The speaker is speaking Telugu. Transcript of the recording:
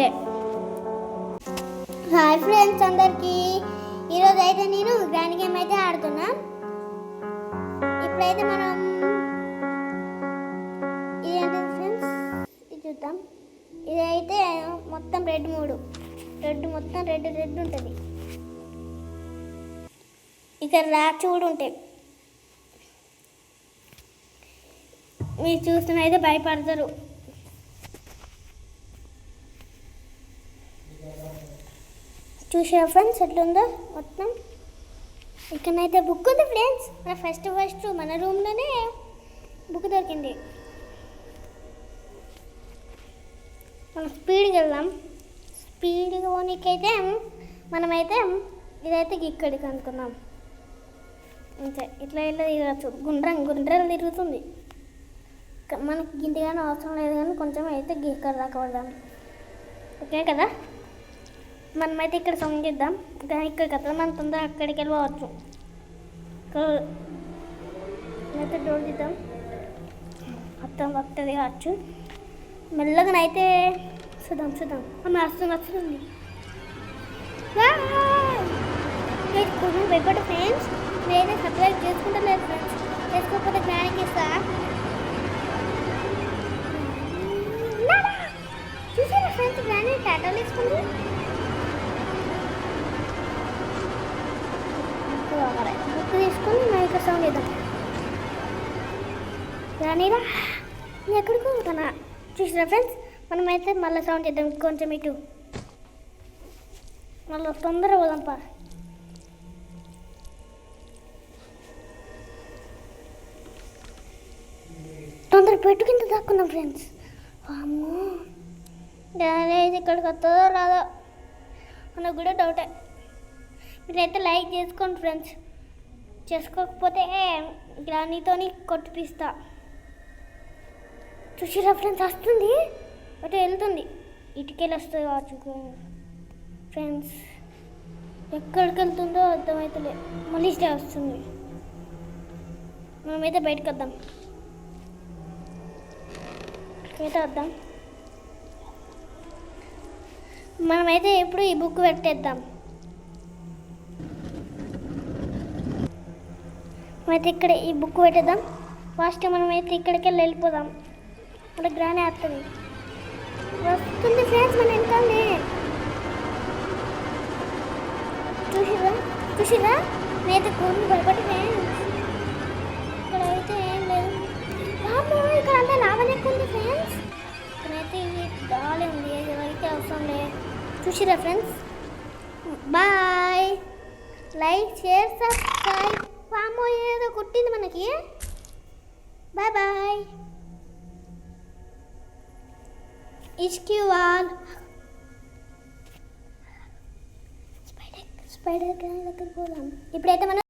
ఇదే. హాయ్ ఫ్రెండ్స్ అందరికీ. ఈరోజు అయితే నేను గ్రాండ్ గేమ్ అయితే ఆడుతున్నా. ఇప్పుడైతే మనం ఇదేంటి ఫ్రెండ్స్ ఇది చూద్దాం. ఇదైతే మొత్తం రెడ్ మొత్తం రెడ్ ఉంటుంది. ఇక్కడ ర్యాక్స్ కూడా ఉంటాయి. మీరు చూస్తున్నైతే భయపడతారు. చూసారా ఫ్రెండ్స్ ఎట్లుందో మొత్తం. ఇక్కడైతే బుక్ ఉంది ఫ్రెండ్స్. మన ఫస్ట్ మన రూమ్లోనే బుక్ దొరికింది. మనం స్పీడ్గా వెళ్దాం. స్పీడ్గా పోనీకైతే మనమైతే ఇదైతే ఇక్కడికి అనుకున్నాం. అంతే, ఇట్లా ఇట్లా తిరగచ్చు. గుండ్రాలు తిరుగుతుంది. మనకి గింటిగానే అవసరం లేదు, కానీ కొంచెం అయితే ఇక్కడ దాకా పడదాం. ఓకే కదా. మనమైతే ఇక్కడ సౌండ్ చేద్దాం. ఇక్కడ కదా మనం తొందరగా అక్కడికి వెళ్ళిపోవచ్చు. అయితే డోర్ తీద్దాం. మొత్తం వస్తుంది కావచ్చు. మెల్లగానైతే చూద్దాం. ఆమె వస్తుంది. కొంచెం భయపడ్డ ఫ్రెండ్స్. నేనే సబ్స్క్రైబ్ చేసుకుంటలేదు ఫ్రెండ్స్. చేసుకోకపోతే జ్ఞానికి ఇస్తా. చూసారా ఫ్రెండ్స్, జ్ఞాని టాటాలు వేసుకుంది. బుక్ తీసుకొని మనం ఇక్కడ సౌండ్ చేద్దాం. రానీరా నేను ఎక్కడికి పోతానా. చూసారా ఫ్రెండ్స్, మనమైతే మళ్ళీ సౌండ్ చేద్దాం. కొంచెం ఇటు మళ్ళీ తొందరగా పోదాంపా. తొందర పెట్టు కింద దాక్కున్నాం ఫ్రెండ్స్. అమ్మో, ఇది ఇక్కడికి వస్తుందో రాదో మనకు కూడా డౌటే. మీరైతే లైక్ చేసుకోండి ఫ్రెండ్స్. చేసుకోకపోతే గ్రానీతోని కొట్టిపిస్తా. చూసిరా ఫ్రెండ్స్, వస్తుంది. అటు వెళ్తుంది. ఇటుకెళ్ళి వస్తుంది కావచ్చు ఫ్రెండ్స్. ఎక్కడికి వెళ్తుందో అర్థమవుతలే. మళ్ళీ స్టే వస్తుంది. మనమైతే బయటకు వద్దాం. వద్దాం. మనమైతే ఇప్పుడు ఈ బుక్ పెట్టేద్దాం. మనమైతే ఇక్కడ ఈ బుక్ పెట్టేద్దాం. ఫాస్ట్గా మనమైతే ఇక్కడికి వెళ్ళిపోదాం. మన గ్రానే వస్తుంది ఫ్రెండ్స్. మన వెళ్తానే చూసిరా నేనైతే కూర్చుని భయపడి ఫ్రెండ్స్. ఇక్కడ అయితే ఏం లేదు. ఇక్కడ అంతా లాభం ఎక్కువ ఉంది ఫ్రెండ్స్. ఇక్కడైతే ఇది డాలే ఉంది. అయితే అవసరం లేదు. చూసిరా friends. Bye. Like share subscribe. పామో ఏదో కుట్టింది మనకి. బాయ్. ఇష్క్యూవాల్ స్పైడర్ దగ్గరికి పోదాం. ఇప్పుడైతే మనం